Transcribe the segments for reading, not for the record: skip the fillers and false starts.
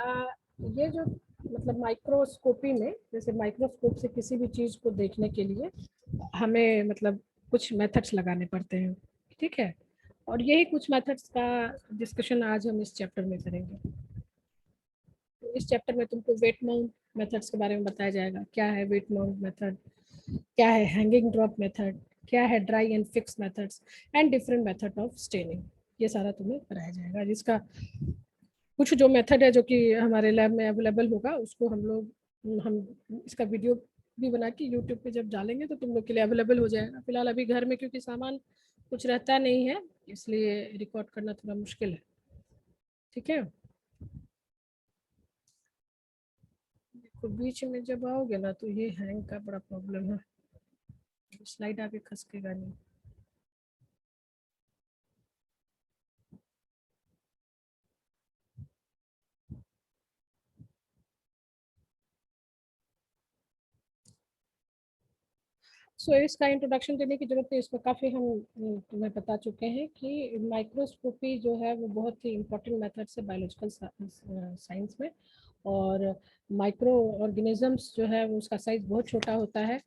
ये जो मतलब माइक्रोस्कोपी में, जैसे माइक्रोस्कोप से किसी भी चीज को देखने के लिए हमें मतलब कुछ मेथड्स लगाने पड़ते हैं, ठीक है। और यही कुछ मेथड्स का डिस्कशन आज हम इस चैप्टर में करेंगे। तो इस चैप्टर में तुमको वेट माउंट मेथड्स के बारे में बताया जाएगा। क्या है वेट माउंट मेथड, क्या है हैंगिंग ड्रॉप मेथड, क्या है dry and fix methods and different method of staining. ये सारा तुम्हें कराया जाएगा, जिसका कुछ जो मेथड है जो कि हमारे लैब में अवेलेबल होगा उसको हम इसका वीडियो भी बना के यूट्यूब पे जब डालेंगे तो तुम लोग के लिए अवेलेबल हो जाएगा। फिलहाल अभी घर में क्योंकि सामान कुछ रहता नहीं है, इसलिए रिकॉर्ड करना थोड़ा मुश्किल है, ठीक है। तो बीच में जब आओगे ना तो ये हैंग का बड़ा प्रॉब्लम है, स्लाइड आगे खसकेगा नहीं। इसका इंट्रोडक्शन देने की जरूरत है, इसमें काफ़ी हम तुम्हें बता चुके हैं कि माइक्रोस्कोपी जो है वो बहुत ही इम्पोर्टेंट मेथड है बायोलॉजिकल साइंस में। और माइक्रो ऑर्गेनिजम्स जो है वो उसका साइज बहुत छोटा होता है,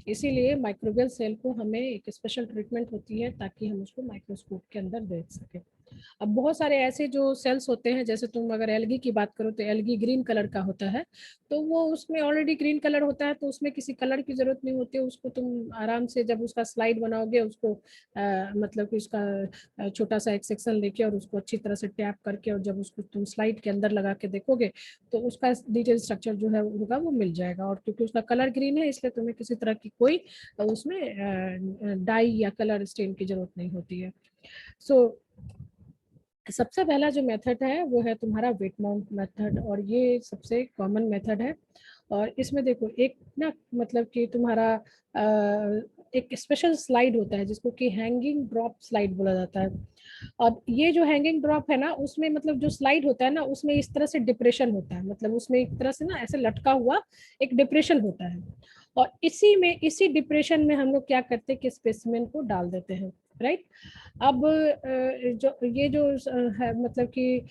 इसीलिए माइक्रोबियल सेल को हमें एक स्पेशल ट्रीटमेंट होती है ताकि हम उसको माइक्रोस्कोप के अंदर देख सकें। अब बहुत सारे ऐसे जो सेल्स होते हैं, जैसे तुम अगर एल्गी की बात करो तो एल्गी ग्रीन कलर का होता है, तो वो उसमें ऑलरेडी ग्रीन कलर होता है तो उसमें किसी कलर की जरूरत नहीं होती है। उसको तुम आराम से जब उसका स्लाइड बनाओगे उसको मतलब कि उसका छोटा सा एक सेक्शन लेके और उसको अच्छी तरह से टैप करके और जब उसको तुम स्लाइड के अंदर लगा के देखोगे तो उसका डिटेल स्ट्रक्चर जो है होगा वो मिल जाएगा। और क्योंकि उसका कलर ग्रीन है इसलिए तुम्हें किसी तरह की कोई उसमें डाई या कलर स्टेन की जरूरत नहीं होती है। सो सबसे पहला जो मेथड है वो है तुम्हारा वेट माउंट मेथड, और ये सबसे कॉमन मेथड है। और इसमें देखो एक ना मतलब कि तुम्हारा एक स्पेशल स्लाइड होता है जिसको कि हैंगिंग ड्रॉप स्लाइड बोला जाता है। अब ये जो हैंगिंग ड्रॉप है ना उसमें मतलब जो स्लाइड होता है ना उसमें इस तरह से डिप्रेशन होता है, मतलब उसमें एक तरह से ना ऐसे लटका हुआ एक डिप्रेशन होता है। और इसी डिप्रेशन में हम लोग क्या करते हैं कि स्पेसिमेन को डाल देते हैं, राइट। अब जो ये जो है मतलब कि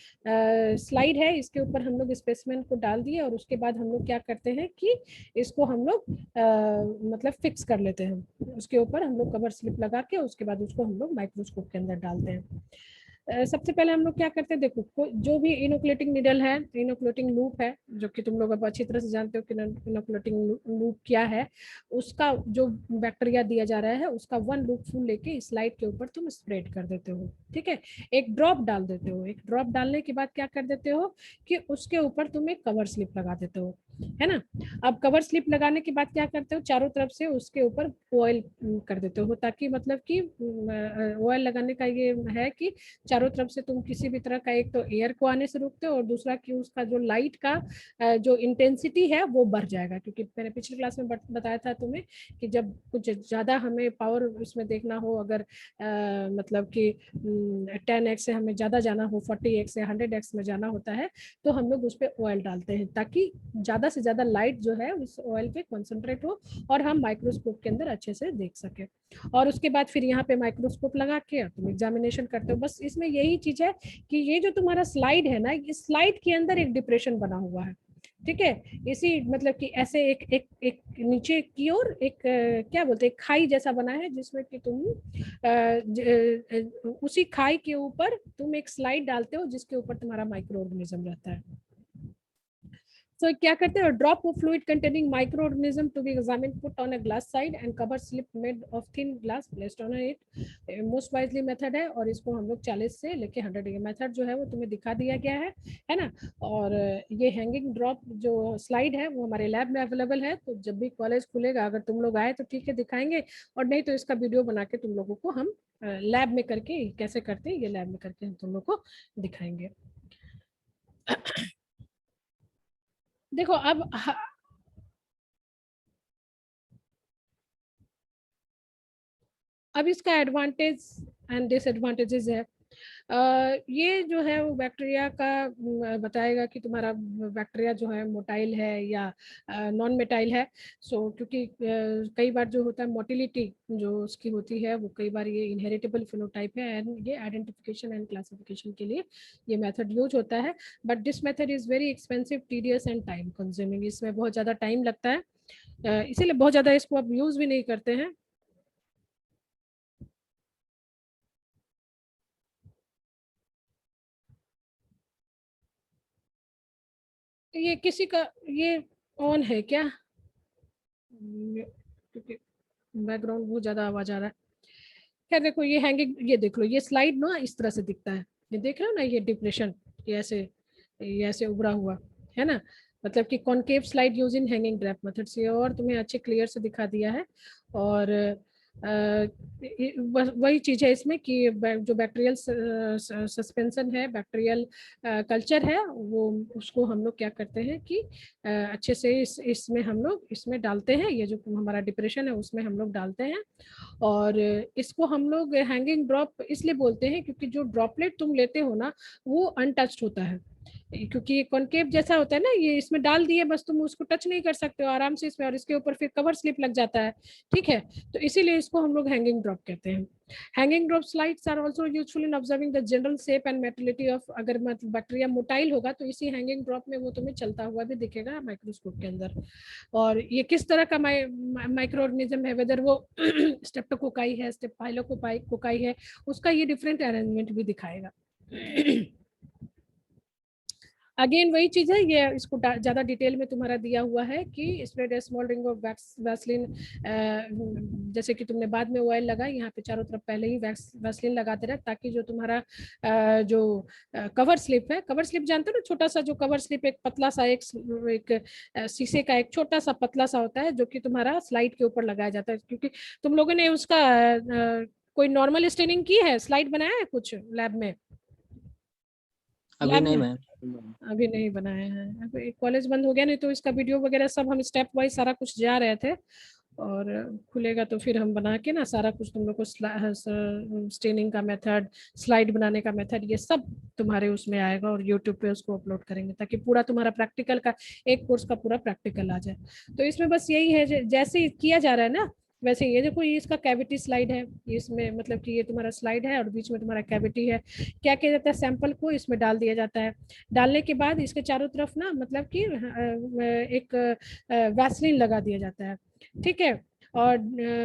स्लाइड है इसके ऊपर हम लोग स्पेसिमेन को डाल दिए और उसके बाद हम लोग क्या करते हैं कि इसको हम लोग मतलब फिक्स कर लेते हैं। उसके ऊपर हम लोग कवर स्लिप लगा के उसके बाद उसको हम लोग माइक्रोस्कोप के अंदर डालते हैं। सबसे पहले हम लोग क्या करते हैं, देखो जो भी इनोकुलेटिंग निडल है, इनोकुलेटिंग लूप है, जो कि तुम लोग अब अच्छी तरह से जानते हो कि इनोकुलेटिंग लूप क्या है। उसका जो बैक्टीरिया दिया जा रहा है उसका 1 लूप फुल लेके स्लाइड के ऊपर तुम स्प्रेड कर देते हो, ठीक है। एक ड्रॉप डाल देते हो, एक ड्रॉप डालने के बाद क्या कर देते हो कि उसके ऊपर तुम एक कवर स्लिप लगा देते हो, है ना। अब कवर स्लिप लगाने के बाद क्या करते हो, चारों तरफ से उसके ऊपर ऑयल कर देते हो, ताकि मतलब कि ऑयल लगाने का ये है कि चारों तरफ से तुम किसी भी तरह का एक तो एयर को आने से रोकते हो और दूसरा कि उसका जो लाइट का जो इंटेंसिटी है वो बढ़ जाएगा। क्योंकि मैंने पिछली क्लास में बताया था तुम्हें कि जब कुछ ज्यादा हमें पावर इसमें देखना हो, अगर मतलब कि 10x से हमें ज्यादा जाना हो, 40x या 100x में जाना होता है, तो हम लोग उस पर ऑयल डालते हैं ताकि ज्यादा से ज्यादा लाइट जो है उस ऑयल पे कॉन्सेंट्रेट हो और हम माइक्रोस्कोप के अंदर अच्छे से देख सके। और उसके बाद फिर यहाँ पे माइक्रोस्कोप लगा के तुम एग्जामिनेशन करते हो। बस इसमें यही चीज है कि ये जो तुम्हारा स्लाइड है ना, इस स्लाइड के अंदर एक डिप्रेशन बना हुआ है, ठीक है। इसी मतलब कि ऐसे एक एक एक नीचे की ओर एक क्या बोलते हैं खाई जैसा बना है जिसमें कि तुम उसी खाई के ऊपर तुम एक स्लाइड डालते हो जिसके ऊपर तुम्हारा माइक्रो ऑर्गेनिज्म रहता है। So क्या करते हैं, drop off fluid containing micro organism to be examined put on a glass side and cover slip made of thin glass placed on it. Most wisely method है और इसको हम लोग 40 से लेके 100 ये मेथड जो है वो तुम्हें दिखा दिया गया है ना। और ये हैंगिंग ड्रॉप जो स्लाइड है वो हमारे लैब में अवेलेबल है, तो जब भी कॉलेज खुलेगा अगर तुम लोग आए तो ठीक है दिखाएंगे, और नहीं तो इसका वीडियो बना के तुम लोगों को हम लैब में करके कैसे करते हैं ये लैब में करके हम तुम लोग को दिखाएंगे। देखो अब इसका एडवांटेज एंड डिसएडवांटेजेस है। ये जो है वो बैक्टीरिया का बताएगा कि तुम्हारा बैक्टीरिया जो है मोटाइल है या नॉन मेटाइल है। सो क्योंकि कई बार जो होता है मोटिलिटी जो उसकी होती है वो कई बार ये इनहेरिटेबल फिनोटाइप है, एंड ये आइडेंटिफिकेशन एंड क्लासिफिकेशन के लिए ये मेथड यूज होता है। But this method is very expensive, tedious and time consuming. इसमें बहुत ज़्यादा टाइम लगता है, इसीलिए बहुत ज़्यादा इसको अब यूज भी नहीं करते हैं। ये किसी का ये ऑन है क्या? क्योंकि बैकग्राउंड बहुत ज्यादा आवाज आ रहा है। खैर देखो, ये हैंगिंग, ये देख लो, ये स्लाइड ना इस तरह से दिखता है, ये देख रहे हो ना, ये डिप्रेशन, ये ऐसे उभरा हुआ है ना, मतलब कि concave slide use in hanging drop method से, और तुम्हें अच्छे क्लियर से दिखा दिया है। और वही चीज है इसमें कि जो बैक्टीरियल सस्पेंशन है, बैक्टीरियल कल्चर है, वो उसको हम लोग क्या करते हैं कि अच्छे से इसमें हम लोग इसमें डालते हैं, ये जो हमारा डिप्रेशन है उसमें हम लोग डालते हैं। और इसको हम लोग हैंगिंग ड्रॉप इसलिए बोलते हैं क्योंकि जो ड्रॉपलेट तुम लेते हो ना वो अनटच्ड होता है, क्योंकि ये कॉनकेव जैसा होता है ना, ये इसमें डाल दिए बस, तुम उसको टच नहीं कर सकते हो आराम से इसमें, और इसके ऊपर फिर कवर स्लिप लग जाता है। ठीक है, तो इसीलिए इसको हम लोग हैंगिंग ड्रॉप कहते हैं। Hanging drop slides are also useful in observing the general shape and motility of, अगर मतलब बैक्टीरिया मोटाइल होगा तो इसी हैंगिंग ड्रॉप में वो तुम्हें चलता हुआ भी दिखेगा माइक्रोस्कोप के अंदर। और ये किस तरह का माइक्रो ऑर्गेनिज्म है, वेदर वो स्टेप्टोकोकाई है, स्टेफाइलोकोकाई है, उसका ये डिफरेंट अरेंजमेंट भी दिखाएगा। अगेन वही चीज है, ये इसको ज्यादा डिटेल में तुम्हारा दिया हुआ है कि spread A small ring of Vaseline, जैसे कि तुमने बाद में ऑयल लगा, यहाँ पे चारों तरफ पहले ही वैसलीन लगाते रहे, ताकि जो तुम्हारा जो कवर स्लिप है, कवर स्लिप जानते हो ना, छोटा सा जो कवर स्लिप, एक पतला सा एक शीशे का एक छोटा सा पतला सा होता है जो कि तुम्हारा स्लाइड के ऊपर लगाया जाता है। क्योंकि तुम लोगों ने उसका कोई नॉर्मल स्टेनिंग की है, स्लाइड बनाया है कुछ लैब में? अभी नहीं मैम, अभी नहीं बनाए हैं, अभी कॉलेज बंद हो गया, नहीं तो इसका वीडियो वगैरह सब हम स्टेप वाइज सारा कुछ जा रहे थे, और खुलेगा तो फिर हम बना के ना सारा कुछ तुम लोग को स्टेनिंग का मेथड, स्लाइड बनाने का मेथड, ये सब तुम्हारे उसमें आएगा, और यूट्यूब पे उसको अपलोड करेंगे ताकि पूरा तुम्हारा प्रैक्टिकल का, एक कोर्स का पूरा प्रैक्टिकल आ जाए। तो इसमें बस यही है, जैसे किया जा रहा है ना वैसे, ये देखो, ये इसका कैविटी स्लाइड है, इसमें मतलब कि ये तुम्हारा स्लाइड है और बीच में तुम्हारा कैविटी है। क्या किया जाता है, सैंपल को इसमें डाल दिया जाता है, डालने के बाद इसके चारों तरफ ना मतलब कि एक वैसलीन लगा दिया जाता है। ठीक है, और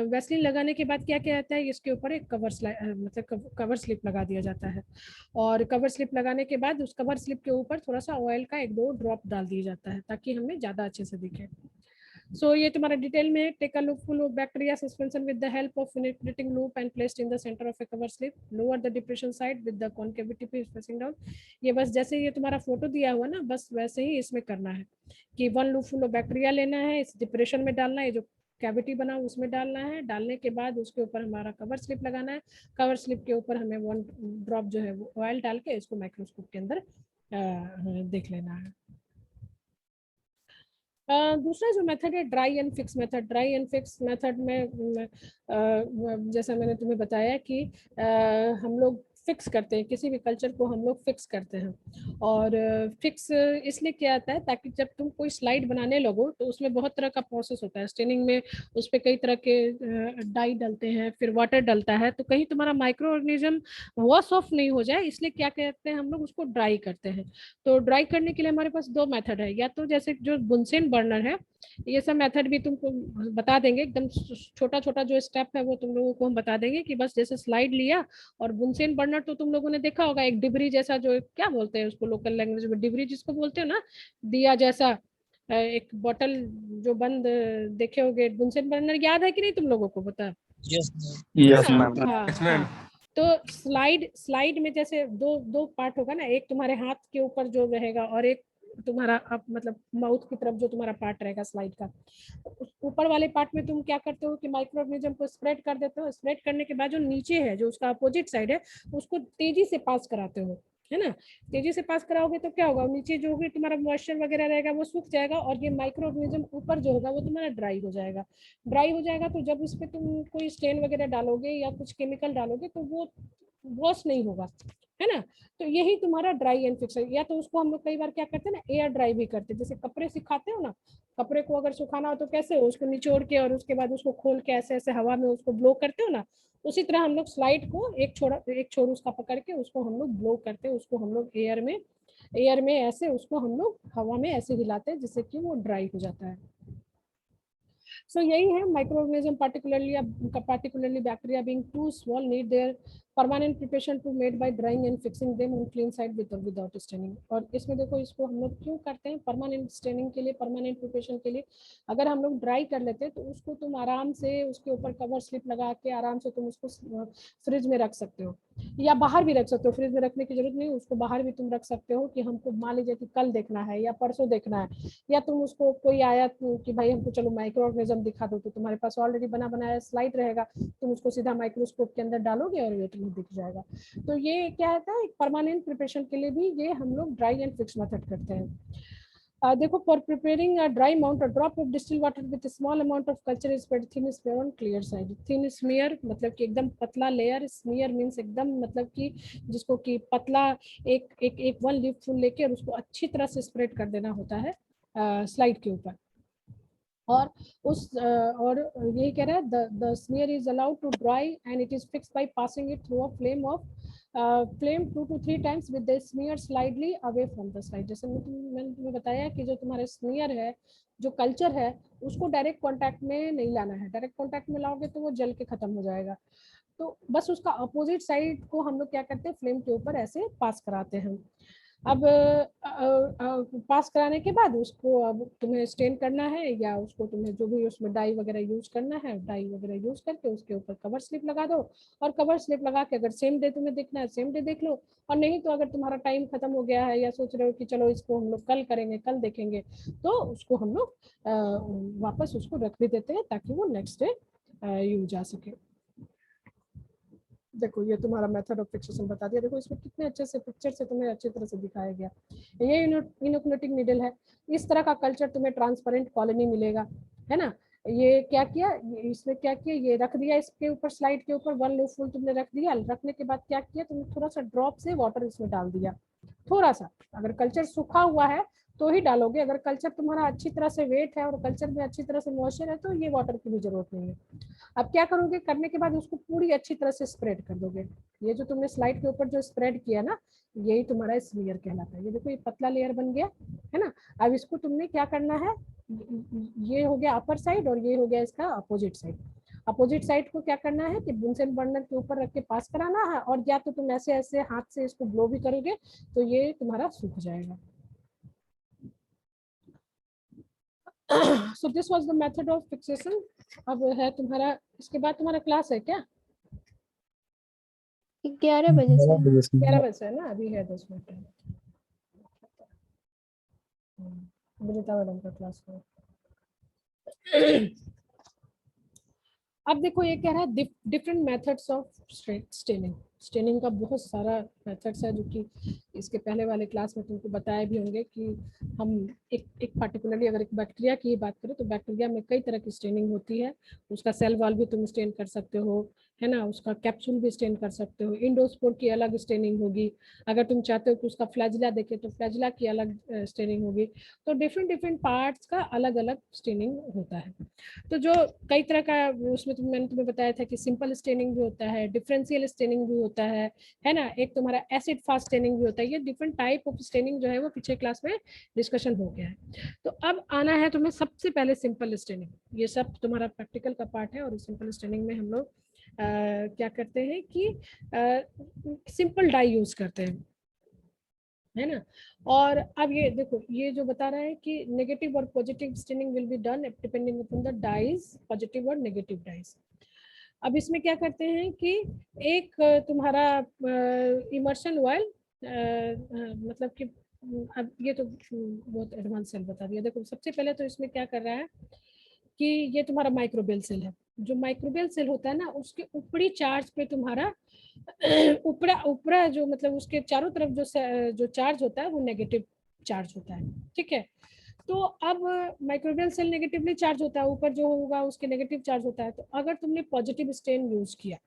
वैसलीन लगाने के बाद क्या किया जाता है, इसके ऊपर एक मतलब कवर स्लिप लगा दिया जाता है, और कवर स्लिप लगाने के बाद उस कवर स्लिप के ऊपर थोड़ा सा ऑयल का 1-2 ड्रॉप डाल दिया जाता है ताकि हमें ज्यादा अच्छे से दिखे। So ये तुम्हारा डिटेल में, take a loop full of bacteria suspension with the help of penetrating loop and placed in the center of a cover slip, lower the depression side with the concavity facing down। ये बस जैसे ये तुम्हारा photo दिया हुआ ना, बस वैसे ही इसमें करना है कि 1 loop full of बैक्टीरिया लेना है, इस डिप्रेशन में डालना है, जो कैविटी बना उसमें डालना है, डालने के बाद उसके ऊपर हमारा कवर स्लिप लगाना है, कवर स्लिप के ऊपर हमें 1 ड्रॉप जो है वो ऑयल डाल के इसको माइक्रोस्कोप के अंदर देख लेना है। दूसरा जो मेथड है dry and fix method. Dry and fix method में जैसा मैंने तुम्हें बताया कि हम लोग फिक्स करते हैं, किसी भी कल्चर को हम लोग फिक्स करते हैं, और फिक्स इसलिए किया जाता है ताकि जब तुम कोई स्लाइड बनाने लगो तो उसमें बहुत तरह का प्रोसेस होता है, स्टेनिंग में उस पर कई तरह के डाई डलते हैं, फिर वाटर डलता है, तो कहीं तुम्हारा माइक्रो ऑर्गेनिज्म वॉश ऑफ नहीं हो जाए, इसलिए क्या कहते हैं हम लोग उसको ड्राई करते हैं। तो ड्राई करने के लिए हमारे पास 2 मेथड है, या तो जैसे जो बुनसेन बर्नर है, ये सब मेथड भी तुमको बता देंगे, एकदम छोटा छोटा जो स्टेप है वो तुम लोगों को हम बता देंगे कि बस जैसे स्लाइड लिया, और बुनसेन बर्नर तो तुम लोगों ने देखा होगा, एक डिबरी जैसा, जो क्या बोलते हैं उसको लोकल लैंग्वेज में, डिबरी जिसको बोलते हो ना, दिया जैसा, एक बोतल जो बंद, देखे होगे बुनसेन बर्नर, याद है कि नहीं तुम लोगों को, बता? Yes ma'am. हाँ, तो स्लाइड में जैसे दो दो पार्ट होगा ना, एक तुम्हारे हाथ के ऊपर जो रहेगा और एक तुम्हारा अब मतलब माउथ की तरफ जो तुम्हारा पार्ट रहेगा स्लाइड का। उस ऊपर वाले पार्ट में तुम क्या करते हो कि माइक्रो ऑर्गेनिज्म को स्प्रेड कर देते हो, स्प्रेड करने के बाद जो नीचे है, जो उसका अपोजिट साइड है, उसको तेजी से पास कराते हो, है ना। तेजी से पास कराओगे तो क्या होगा, नीचे जो भी तुम्हारा मॉइस्चर वगैरह रहेगा वो सूख जाएगा, और ये माइक्रो ऑर्गेनिज्म ऊपर जो होगा वो तुम्हारा ड्राई हो जाएगा। ड्राई हो जाएगा तो जब उस पर तुम कोई स्टेन वगैरह डालोगे या कुछ केमिकल डालोगे तो वो वॉश नहीं होगा, है ना। तो यही तुम्हारा ड्राई एंड फिक्स है। या तो उसको हम लोग कई बार क्या करते हैं ना, एयर ड्राई भी करते हैं। जैसे कपड़े सिखाते हो ना, कपड़े को अगर सुखाना हो तो कैसे, उसको निचोड़ के और उसके बाद उसको खोल के ऐसे ऐसे हवा में उसको ब्लो करते हो ना, उसी तरह हम लोग स्लाइड को एक छोर उसका पकड़ के उसको हम लोग ब्लो करते हैं, उसको हम लोग एयर में ऐसे उसको हम लोग हवा में ऐसे हिलाते हैं जिससे कि वो ड्राई हो जाता है। सो यही है, micro organism particularly bacteria being too small need their permanent preparation to made by drying and fixing them on clean side with or without staining। और इसमें देखो, इसको हम लोग क्यों करते हैं परमानेंट स्टेनिंग के लिए, परमानेंट प्रिपरेशन के लिए। अगर हम लोग ड्राई कर लेते हैं तो उसको तुम आराम से उसके ऊपर कवर स्लिप लगा के आराम से तुम उसको फ्रिज में रख सकते हो, या बाहर भी रख सकते हो। फ्रिज में रखने की जरूरत नहीं, उसको बाहर भी तुम रख सकते हो कि हमको मान लीजिए कि कल देखना है या परसों देखना है, या तुम उसको कोई आया कि भाई हमको चलो माइक्रो ऑर्गेनिज्म दिखा दो, तो तुम्हारे पास ऑलरेडी बना बनाया स्लाइड रहेगा, तुम उसको सीधा माइक्रोस्कोप के अंदर डालोगे और ये तुम्हें दिख जाएगा। तो ये क्या है, एक परमानेंट प्रिपरेशन के लिए भी ये हम लोग ड्राई एंड फिक्स मेथड करते हैं। देखो, for preparing a dry mount, a drop of distil water with small amount of culture is spread thin smear on clear side. Thin smear मतलब कि एकदम पतला लेयर, स्मीयर मींस एकदम मतलब कि जिसको कि पतला एक वन लीफ फुल लेके और उसको अच्छी तरह से स्प्रेड कर देना होता है स्लाइड के ऊपर। और और यही कह रहा है, the smear is allowed to dry and it is fixed by passing it through a flame 2 to 3 times with the smear slightly away from the slide। जैसे मैंने तुम्हें बताया कि जो तुम्हारा स्मीयर है, जो कल्चर है, उसको डायरेक्ट कांटेक्ट में नहीं लाना है। डायरेक्ट कांटेक्ट में लाओगे तो वो जल के खत्म हो जाएगा। तो बस उसका अपोजिट साइड को हम लोग क्या करते हैं, फ्लेम के ऊपर ऐसे पास कराते हैं। अब पास कराने के बाद उसको अब तुम्हें स्टेन करना है, या उसको तुम्हें जो भी उसमें डाई वगैरह यूज करना है, डाई वगैरह यूज करके उसके ऊपर कवर स्लिप लगा दो। और कवर स्लिप लगा के अगर सेम डे तुम्हें देखना है सेम डे देख लो, और नहीं तो अगर तुम्हारा टाइम खत्म हो गया है या सोच रहे हो कि चलो इसको हम लोग कल करेंगे, कल देखेंगे, तो उसको हम लोग वापस उसको रख भी देते हैं ताकि वो नेक्स्ट डे यूज आ सके। देखो, ये तुम्हारा मेथड ऑफ फिक्सेशन बता दिया। देखो इसमें कितने अच्छे से पिक्चर से तुम्हें अच्छी तरह से दिखाया गया। ये इनोकुलेटिंग नीडल है। इस तरह का कल्चर तुम्हें ट्रांसपेरेंट कॉलोनी मिलेगा, है ना। ये क्या किया, इसमें क्या किया, ये रख दिया इसके ऊपर, स्लाइड के ऊपर वन लीफ फुल तुमने रख दिया। रखने के बाद क्या किया, तुमने थोड़ा सा ड्रॉप से वाटर इसमें डाल दिया, थोड़ा सा। अगर कल्चर सूखा हुआ है तो ही डालोगे, अगर कल्चर तुम्हारा अच्छी तरह से वेट है और कल्चर में अच्छी तरह से मॉइस्चर है तो ये वाटर की भी जरूरत नहीं है। अब क्या करोगे, करने के बाद उसको पूरी अच्छी तरह से स्प्रेड कर दोगे। ये जो तुमने स्लाइड के ऊपर जो स्प्रेड किया ना, यही तुम्हारा स्मीयर कहलाता है। ये देखो, ये पतला लेयर बन गया, है ना। अब इसको तुमने क्या करना है, ये हो गया अपर साइड और ये हो गया इसका अपोजिट साइड। अपोजिट साइड को क्या करना है कि बुनसेन बर्नर के ऊपर रख के पास कराना है, और या तो तुम ऐसे ऐसे हाथ से इसको ब्लो भी करोगे तो ये तुम्हारा सूख जाएगा। So this was the method of fixation। अब है तुम्हारा, इसके बाद तुम्हारा क्लास है क्या? 11 बजे से। 11 बजे है ना, अभी है 10 मिनट। अमृता मैडम का क्लास है। अब देखो, ये कह रहा है different methods of staining. Staining का बहुत सारा मेथड्स है, जो कि इसके पहले वाले क्लास में तुमको बताए भी होंगे कि हम एक पार्टिकुलरली अगर एक बैक्टीरिया की बात करें तो बैक्टीरिया में कई तरह की स्टेनिंग होती है। उसका सेल वॉल भी तुम स्टेन कर सकते हो, है ना। उसका कैप्सूल भी स्टेन कर सकते हो। इंडोस्पोर की अलग स्टेनिंग होगी। अगर तुम चाहते हो कि उसका फ्लैजिला देखे तो फ्लैजिला की अलग स्टेनिंग होगी। तो डिफरेंट पार्ट्स का अलग अलग स्टेनिंग होता है। तो जो कई तरह का उसमें मैंने तुम्हें बताया था कि सिंपल स्टेनिंग भी होता है, डिफरेंशियल स्टेनिंग भी होता है ना। एक तुम्हारा एसिड फास्ट स्टेनिंग भी होता है। ये डिफरेंट टाइप ऑफ स्टेनिंग जो है वो पिछले क्लास में डिस्कशन हो गया है। तो अब आना है तुम्हें सबसे पहले सिंपल स्टेनिंग। ये सब तुम्हारा प्रैक्टिकल का पार्ट है, और सिंपल स्टेनिंग में हम लोग क्या करते हैं कि सिंपल डाई यूज करते हैं, है ना। और अब ये देखो, ये जो बता रहा है कि नेगेटिव और positive staining will be done depending upon the dyes, positive और नेगेटिव डाइज। अब इसमें क्या करते हैं कि एक तुम्हारा इमर्शन ऑयल, मतलब कि अब ये तो बहुत एडवांस सेल बता दिया। देखो, सबसे पहले तो इसमें क्या कर रहा है कि ये तुम्हारा माइक्रोबियल सेल है। जो माइक्रोबियल सेल होता है ना, उसके ऊपरी चार्ज पे तुम्हारा ऊपरा ऊपरा जो मतलब उसके चारों तरफ जो चार्ज होता है वो नेगेटिव चार्ज होता है, ठीक है। तो अब माइक्रोबियल सेल नेगेटिवली चार्ज होता है, ऊपर जो होगा उसके नेगेटिव चार्ज होता है। तो अगर तुमने पॉजिटिव स्टेन यूज किया,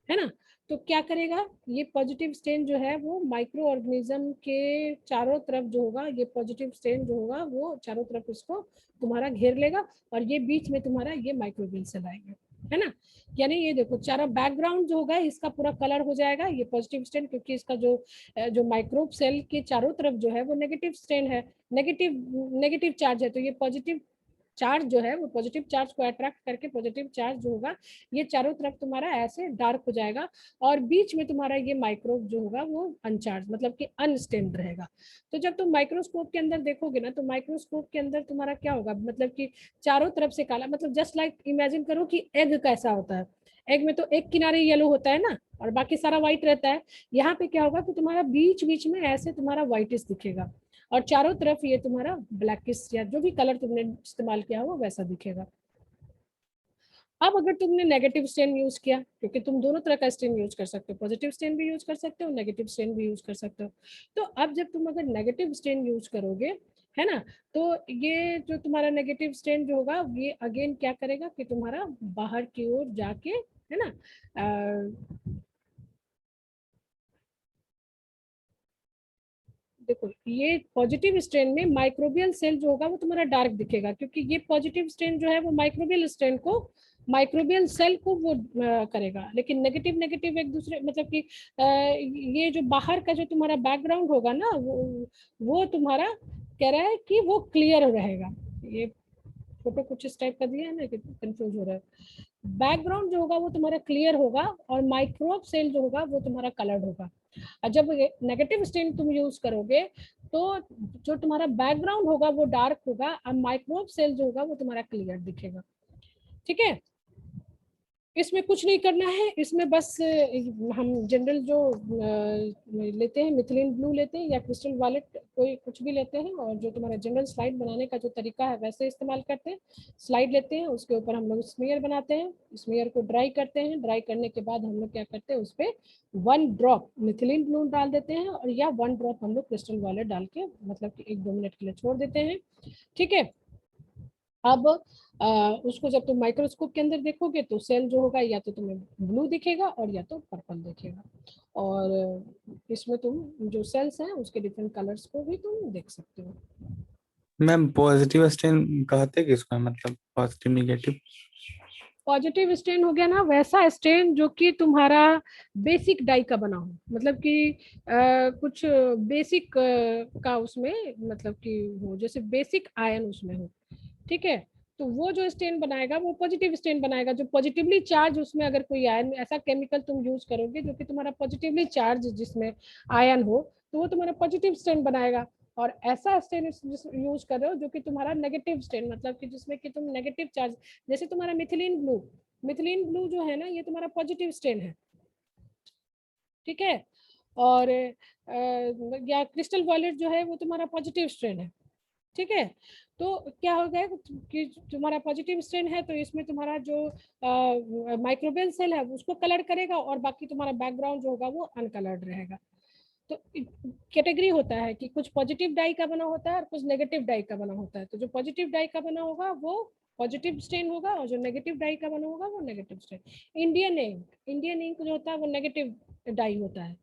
है ना, तो क्या करेगा, ये पॉजिटिव स्टेन जो है वो माइक्रो ऑर्गेनिज्म के चारों तरफ जो होगा, ये पॉजिटिव स्टेन जो होगा वो चारों तरफ इसको तुम्हारा घेर लेगा, और ये बीच में तुम्हारा ये माइक्रोबियल सेल आएगा, है ना। यानी ये देखो चारों बैकग्राउंड जो होगा इसका पूरा कलर हो जाएगा ये पॉजिटिव स्टेन, क्योंकि इसका जो माइक्रोब सेल के चारों तरफ जो है वो नेगेटिव स्टेन है, नेगेटिव चार्ज है, तो ये पॉजिटिव चार्ज जो है वो पॉजिटिव चार्ज को अट्रैक्ट करके पॉजिटिव चार्ज जो होगा ये चारों तरफ तुम्हारा ऐसे डार्क हो जाएगा, और बीच में तुम्हारा ये माइक्रोब जो होगा वो अनचार्ज मतलब कि अनस्टेन्ड रहेगा। तो जब तुम माइक्रोस्कोप के अंदर देखोगे ना, तो माइक्रोस्कोप के अंदर तुम्हारा क्या होगा, मतलब कि चारों तरफ से काला, मतलब जस्ट लाइक इमेजिन करो कि एग कैसा होता है, एग में तो एक किनारे येलो होता है ना और बाकी सारा व्हाइट रहता है, यहाँ पे क्या होगा कि तुम्हारा बीच बीच में ऐसे तुम्हारा व्हाइटिश दिखेगा, और चारों तरफ ये तुम्हारा ब्लैकिश या जो भी कलर तुमने इस्तेमाल किया हो वैसा दिखेगा। अब अगर तुमने नेगेटिव स्टेन यूज किया, क्योंकि तुम दोनों तरह का स्टेन यूज कर सकते हो, पॉजिटिव स्टेन भी यूज कर सकते हो, नेगेटिव स्टेन भी यूज कर सकते हो, तो अब जब तुम अगर नेगेटिव स्टेन यूज करोगे, है ना, तो ये जो तुम्हारा नेगेटिव स्टेन जो होगा ये अगेन क्या करेगा कि तुम्हारा बाहर की ओर जाके, है ना, देखो ये पॉजिटिव स्ट्रेन में माइक्रोबियल सेल जो होगा वो तुम्हारा डार्क दिखेगा, क्योंकि ये पॉजिटिव स्ट्रेन जो है वो माइक्रोबियल स्ट्रेन को, माइक्रोबियल सेल को वो करेगा, लेकिन नेगेटिव नेगेटिव एक दूसरे मतलब कि ये जो बाहर का जो तुम्हारा बैकग्राउंड होगा ना वो तुम्हारा कह रहा है कि वो क्लियर रहेगा। ये फोटो कुछ इस टाइप का दिया है ना कि कंफ्यूज हो रहा है, बैकग्राउंड जो होगा वो तुम्हारा क्लियर होगा और माइक्रोब सेल जो होगा वो तुम्हारा कलर्ड होगा। और जब नेगेटिव स्टेन तुम यूज करोगे तो जो तुम्हारा बैकग्राउंड होगा वो डार्क होगा और माइक्रोब सेल जो होगा वो तुम्हारा क्लियर दिखेगा। ठीक है, इसमें कुछ नहीं करना है, इसमें बस हम जनरल जो लेते हैं मिथिलीन ब्लू लेते हैं या क्रिस्टल वायलेट कोई कुछ भी लेते हैं, और जो तुम्हारा जनरल स्लाइड बनाने का जो तरीका है वैसे इस्तेमाल करते हैं। स्लाइड लेते हैं, उसके ऊपर हम लोग स्मेयर बनाते हैं, स्मेयर को ड्राई करते हैं, ड्राई करने के बाद हम लोग क्या करते हैं उस पर 1 ड्रॉप मिथिलीन ब्लू डाल देते हैं, और या 1 ड्रॉप हम लोग क्रिस्टल वायलेट डाल के मतलब कि 1-2 मिनट के लिए छोड़ देते हैं। ठीक है, अब उसको जब तुम माइक्रोस्कोप के अंदर देखोगे तो सेल जो होगा या तो तुम्हें ब्लू दिखेगा और या तो पर्पल दिखेगा, और इसमें तुम जो सेल्स हैं उसके डिफरेंट कलर्स को भी तुम देख सकते हो। मैम पॉजिटिव स्टेन कहते किसको है, मतलब पॉजिटिव नेगेटिव? पॉजिटिव स्टेन हो गया ना वैसा स्टेन जो कि तुम्हारा बेसिक डाई का बना हो, मतलब कि कुछ बेसिक का उसमें मतलब कि हो, जैसे बेसिक आयन उसमें हो। ठीक है, तो वो जो स्टेन बनाएगा वो पॉजिटिव स्टेन बनाएगा, जो पॉजिटिवली चार्ज उसमें अगर कोई आयन ऐसा केमिकल तुम यूज करोगे जो कि तुम्हारा पॉजिटिवली चार्ज जिसमें आयन हो तो वो तुम्हारा पॉजिटिव स्टेन बनाएगा, और ऐसा स्टेन यूज कर रहे हो जो कि तुम्हारा नेगेटिव स्टेन मतलब कि जिसमें कि तुम नेगेटिव चार्ज, जैसे तुम्हारा मिथिलीन ब्लू जो है ना ये तुम्हारा पॉजिटिव स्टेन है। ठीक है, और या क्रिस्टल वॉयलेट जो है वो तुम्हारा पॉजिटिव स्ट्रेन है। ठीक है, तो क्या हो गया कि तुम्हारा पॉजिटिव स्ट्रेन है तो इसमें तुम्हारा जो माइक्रोबियल सेल है उसको कलर करेगा, और बाकी तुम्हारा बैकग्राउंड जो होगा वो अनकलर्ड रहेगा। तो कैटेगरी होता है कि कुछ पॉजिटिव डाई का बना होता है और कुछ नेगेटिव डाई का बना होता है, तो जो पॉजिटिव डाई का बना होगा वो पॉजिटिव स्टेन होगा और जो नेगेटिव डाई का बना होगा वो नेगेटिव स्टेन। इंडियन इंक जो होता है वो नेगेटिव डाई होता है।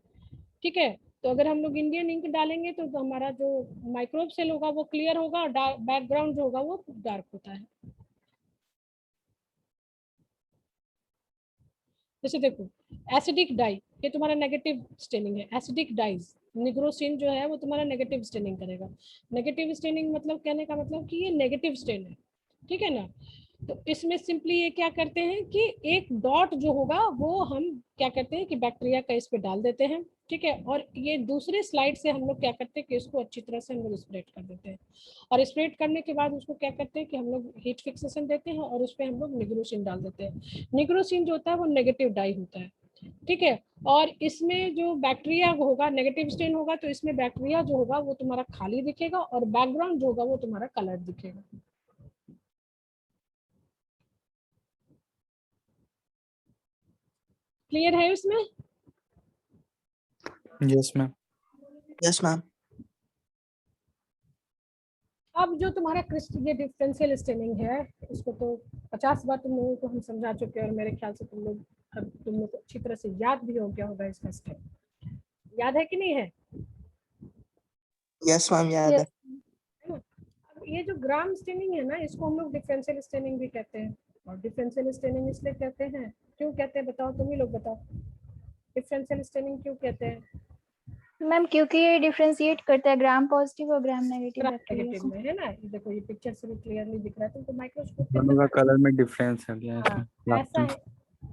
ठीक है, तो अगर हम लोग इंडियन इंक डालेंगे तो हमारा जो माइक्रोब सेल होगा वो क्लियर होगा और बैकग्राउंड जो होगा वो डार्क होता है। जैसे देखो एसिडिक डाई ये तुम्हारा नेगेटिव स्टेनिंग है, एसिडिक डाइज निग्रोसिन जो है वो तुम्हारा नेगेटिव स्टेनिंग करेगा। नेगेटिव स्टेनिंग मतलब कहने का मतलब कि ये नेगेटिव स्टेन है। ठीक है ना, तो इसमें सिंपली ये क्या करते हैं कि एक डॉट जो होगा वो हम क्या करते हैं कि बैक्टीरिया का इस पे डाल देते हैं। ठीक है, और ये दूसरे स्लाइड से हम लोग क्या करते हैं कि इसको अच्छी तरह से हम लोग स्प्रेड कर देते हैं, और स्प्रेड करने के बाद उसको क्या करते हैं कि हम लोग हीट फिक्सेशन देते हैं और उस पर हम लोग निग्रोसिन डाल देते हैं। निग्रोसिन जो होता है वो नेगेटिव डाई होता है। ठीक है, और इसमें जो बैक्टीरिया होगा नेगेटिव स्टेन होगा तो इसमें बैक्टीरिया जो होगा वो तुम्हारा खाली दिखेगा और बैकग्राउंड जो होगा वो तुम्हारा कलर दिखेगा। क्लियर है इसमें? Yes ma'am. Yes ma'am. अब जो तुम्हारा ये डिफरेंशियल स्टेनिंग है, इसको तो 50 बार तुम लोगों को हम समझा चुके हैं, और मेरे ख्याल से तुम लोग को अच्छी तरह से याद भी हो गया होगा इसका स्टेप। याद है कि नहीं है? यस मैम, याद है। अब ये जो ग्राम स्टेनिंग है ना, इसको हम लोग डिफरेंशियल स्टेनिंग भी कहते हैं। और डिफरेंशियल स्टेनिंग इसलिए कहते हैं, क्यों कहते हैं बताओ, तुम ही लोग बताओ, डिफरेंशियल स्टेनिंग क्यों कहते हैं? मैम क्योंकि ये डिफरेंशिएट करता है ग्राम पॉजिटिव और ग्राम नेगेटिव ग्राम बैक्टीरिया नेगेटिव को। में है ना, ये देखो ये पिक्चर से भी क्लियरली दिख रहा है तुमको, माइक्रोस्कोप के दोनों का अंदर कलर में डिफरेंस है क्या हाँ, इसमें ऐसा लास्ट है।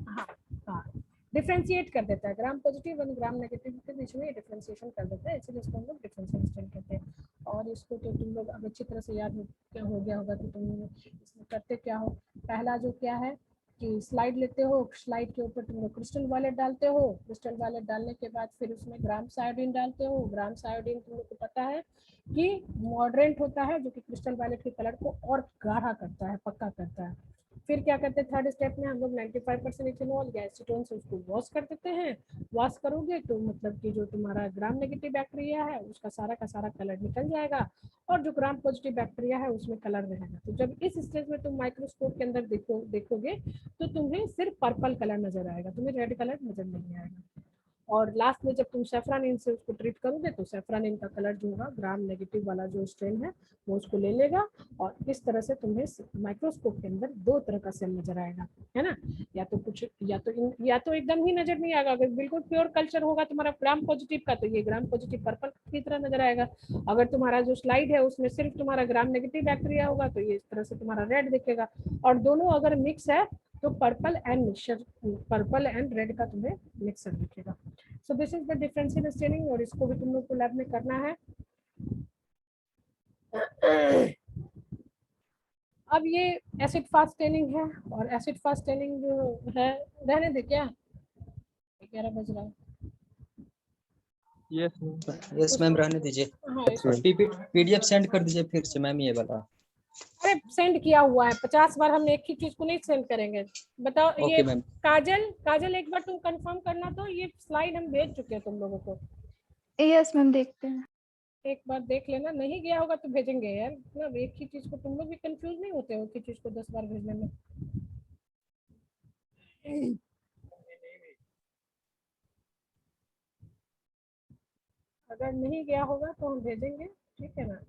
हाँ हाँ, डिफरेंशिएट कर देता है, ग्राम पॉजिटिव और ग्राम नेगेटिव के बीच में डिफरेंशिएशन कर देता है, इसलिए इसको हम लोग डिफरेंशियल स्टेन कहते हैं। और इसको तो तुम लोग अब अच्छी तरह से याद हो गया होगा कि तुम इसमें करते क्या हो। पहला जो क्या है कि स्लाइड लेते हो, स्लाइड के ऊपर तुम लोग क्रिस्टल वायलेट डालते हो, क्रिस्टल वायलेट डालने के बाद फिर उसमें ग्राम आयोडीन डालते हो। ग्राम आयोडीन तुम लोग को पता है कि मॉडरेंट होता है, जो कि क्रिस्टल वायलेट के कलर को और गाढ़ा करता है, पक्का करता है। फिर क्या करते हैं, थर्ड स्टेप में हम लोग 95% इथेनॉल या एसीटोन से उसको वॉश कर देते हैं। वॉश करोगे तो मतलब कि जो तुम्हारा ग्राम नेगेटिव बैक्टीरिया है उसका सारा का सारा कलर निकल जाएगा, और जो ग्राम पॉजिटिव बैक्टीरिया है उसमें कलर रहेगा। तो जब इस स्टेज में तुम माइक्रोस्कोप के अंदर देखोगे तो तुम्हें सिर्फ पर्पल कलर नजर आएगा, तुम्हें रेड कलर नजर नहीं आएगा। और लास्ट में जब तुम सेफ्रानिन से उसको ट्रीट करोगे तो सेफ्रानिन का कलर जो होगा, ग्राम नेगेटिव वाला जो स्ट्रेन है वो उसको ले लेगा, और इस तरह से तुम्हें माइक्रोस्कोप के अंदर दो तरह का सेल नजर आएगा, है ना। या तो एकदम ही नजर नहीं आएगा, अगर बिल्कुल प्योर कल्चर होगा तुम्हारा ग्राम पॉजिटिव का, तो ये ग्राम पॉजिटिव पर्पल की तरह नजर आएगा। अगर तुम्हारा जो स्लाइड है उसमें सिर्फ तुम्हारा ग्राम नेगेटिव बैक्टीरिया होगा तो ये इस तरह से तुम्हारा रेड दिखेगा। और दोनों अगर मिक्स है तो पर्पल एंड रेड का तुम्हें मिक्सर दिखेगा। So this is the differential staining, और इसको भी तुम लोग को लैब में करना है। अब ये एसिड फास्ट स्टेनिंग है, और एसिड फास्ट स्टेनिंग जो है, रहने दे क्या, 11 बज रहा है। यस मैम, रहने दीजिए। हाँ पीडीएफ सेंड कर दीजिए फिर से मैम, ये वाला। अरे सेंड किया हुआ है, 50 बार हम एक ही चीज को नहीं सेंड करेंगे। बताओ ये ओके मैम। काजल एक बार तुम कंफर्म करना, तो ये स्लाइड हम भेज चुके हैं तुम लोगों को। यस मैम, देखते हैं। एक बार देख लेना, नहीं गया होगा तो भेजेंगे यार, ना एक ही चीज को तुम लोग भी कंफ्यूज नहीं होते हो, एक ही चीज को 10 बार भेजने में। अगर नहीं गया होगा तो हम भेजेंगे, ठीक है ना।